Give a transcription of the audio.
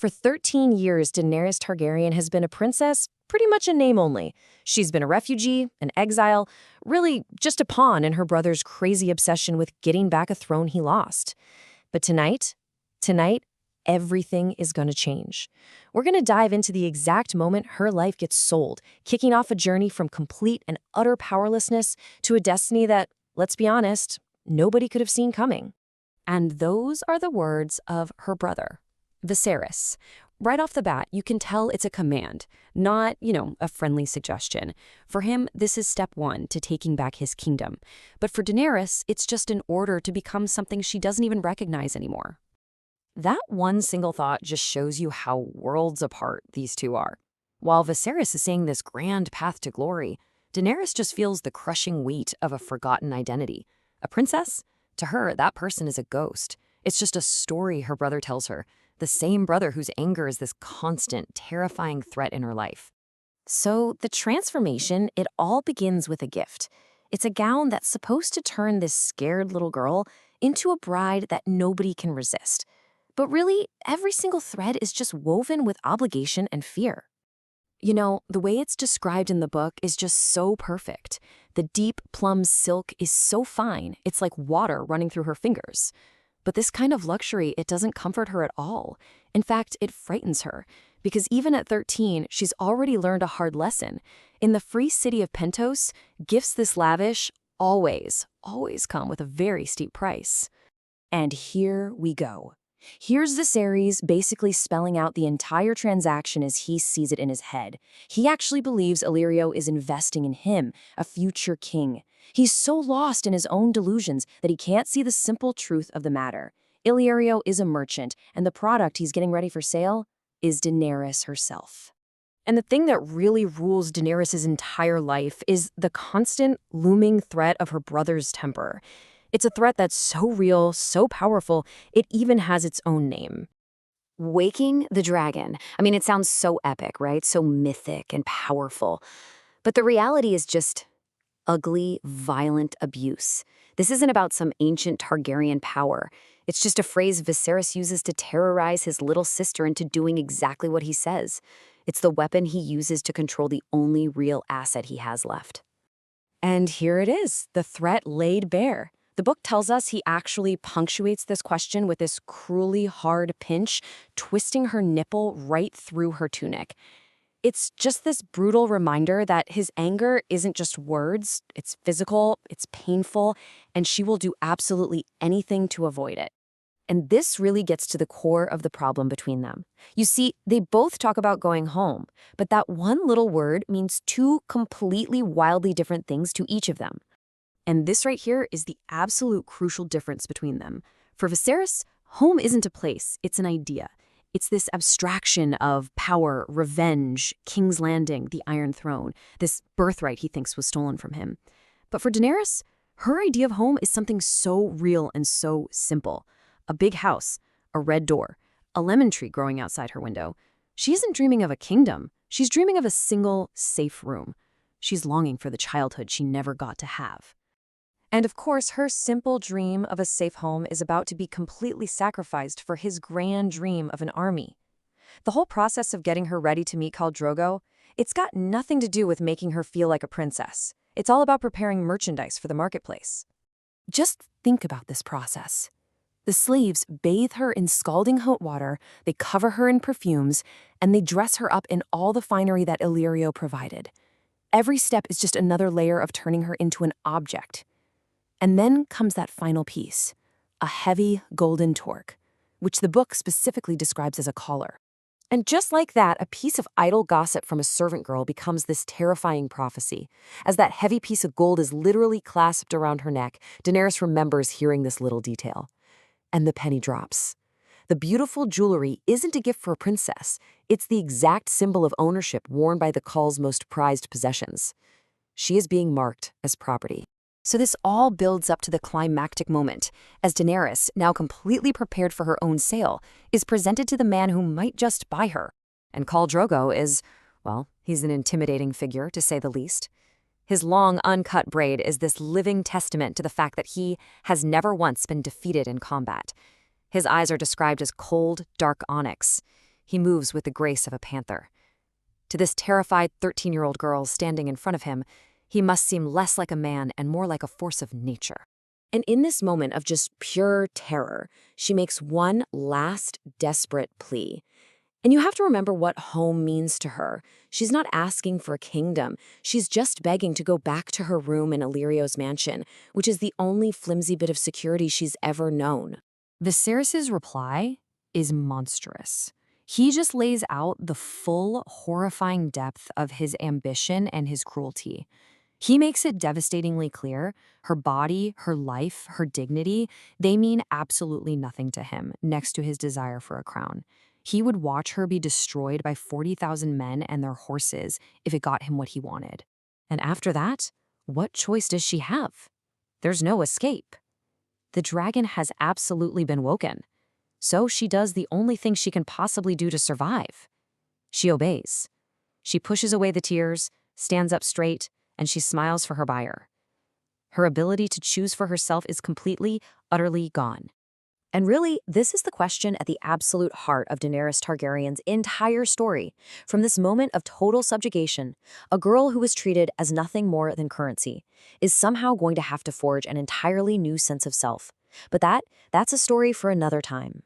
For 13 years, Daenerys Targaryen has been a princess, pretty much a name only. She's been a refugee, an exile, really just a pawn in her brother's crazy obsession with getting back a throne he lost. But tonight, everything is going to change. We're going to dive into the exact moment her life gets sold, kicking off a journey from complete and utter powerlessness to a destiny that, let's be honest, nobody could have seen coming. And those are the words of her brother, Viserys. Right off the bat, you can tell it's a command, not, a friendly suggestion. For him, this is step one to taking back his kingdom. But for Daenerys, it's just an order to become something she doesn't even recognize anymore. That one single thought just shows you how worlds apart these two are. While Viserys is saying this grand path to glory, Daenerys just feels the crushing weight of a forgotten identity. A princess? To her, that person is a ghost. It's just a story her brother tells her, the same brother whose anger is this constant, terrifying threat in her life. So the transformation, it all begins with a gift. It's a gown that's supposed to turn this scared little girl into a bride that nobody can resist. But really, every single thread is just woven with obligation and fear. The way it's described in the book is just so perfect. The deep plum silk is so fine, it's like water running through her fingers. But this kind of luxury, it doesn't comfort her at all. In fact, it frightens her, because even at 13, she's already learned a hard lesson. In the free city of Pentos, gifts this lavish always come with a very steep price. And here we go. Here's Viserys basically spelling out the entire transaction as he sees it in his head. He actually believes Illyrio is investing in him, a future king. He's so lost in his own delusions that he can't see the simple truth of the matter. Illyrio is a merchant, and the product he's getting ready for sale is Daenerys herself. And the thing that really rules Daenerys' entire life is the constant, looming threat of her brother's temper. It's a threat that's so real, so powerful, it even has its own name. Waking the Dragon. It sounds so epic, right? So mythic and powerful. But the reality is just ugly, violent abuse. This isn't about some ancient Targaryen power. It's just a phrase Viserys uses to terrorize his little sister into doing exactly what he says. It's the weapon he uses to control the only real asset he has left. And here it is, the threat laid bare. The book tells us he actually punctuates this question with this cruelly hard pinch, twisting her nipple right through her tunic. It's just this brutal reminder that his anger isn't just words, it's physical, it's painful, and she will do absolutely anything to avoid it. And this really gets to the core of the problem between them. You see, they both talk about going home, but that one little word means two completely wildly different things to each of them. And this right here is the absolute crucial difference between them. For Viserys, home isn't a place, it's an idea. It's this abstraction of power, revenge, King's Landing, the Iron Throne, this birthright he thinks was stolen from him. But for Daenerys, her idea of home is something so real and so simple. A big house, a red door, a lemon tree growing outside her window. She isn't dreaming of a kingdom, she's dreaming of a single, safe room. She's longing for the childhood she never got to have. And of course, her simple dream of a safe home is about to be completely sacrificed for his grand dream of an army. The whole process of getting her ready to meet Khal Drogo, it's got nothing to do with making her feel like a princess. It's all about preparing merchandise for the marketplace. Just think about this process. The slaves bathe her in scalding hot water, they cover her in perfumes, and they dress her up in all the finery that Illyrio provided. Every step is just another layer of turning her into an object. And then comes that final piece, a heavy golden torque, which the book specifically describes as a collar. And just like that, a piece of idle gossip from a servant girl becomes this terrifying prophecy. As that heavy piece of gold is literally clasped around her neck, Daenerys remembers hearing this little detail. And the penny drops. The beautiful jewelry isn't a gift for a princess. It's the exact symbol of ownership worn by the Khal's most prized possessions. She is being marked as property. So this all builds up to the climactic moment, as Daenerys, now completely prepared for her own sale, is presented to the man who might just buy her. And Khal Drogo is, well, he's an intimidating figure, to say the least. His long, uncut braid is this living testament to the fact that he has never once been defeated in combat. His eyes are described as cold, dark onyx. He moves with the grace of a panther. To this terrified 13-year-old girl standing in front of him, he must seem less like a man and more like a force of nature. And in this moment of just pure terror, she makes one last desperate plea. And you have to remember what home means to her. She's not asking for a kingdom. She's just begging to go back to her room in Illyrio's mansion, which is the only flimsy bit of security she's ever known. Viserys' reply is monstrous. He just lays out the full, horrifying depth of his ambition and his cruelty. He makes it devastatingly clear her body, her life, her dignity, they mean absolutely nothing to him next to his desire for a crown. He would watch her be destroyed by 40,000 men and their horses if it got him what he wanted. And after that, what choice does she have? There's no escape. The dragon has absolutely been woken. So she does the only thing she can possibly do to survive. She obeys. She pushes away the tears, stands up straight, and she smiles for her buyer. Her ability to choose for herself is completely, utterly gone. And really, this is the question at the absolute heart of Daenerys Targaryen's entire story. From this moment of total subjugation, a girl who was treated as nothing more than currency is somehow going to have to forge an entirely new sense of self. But that's a story for another time.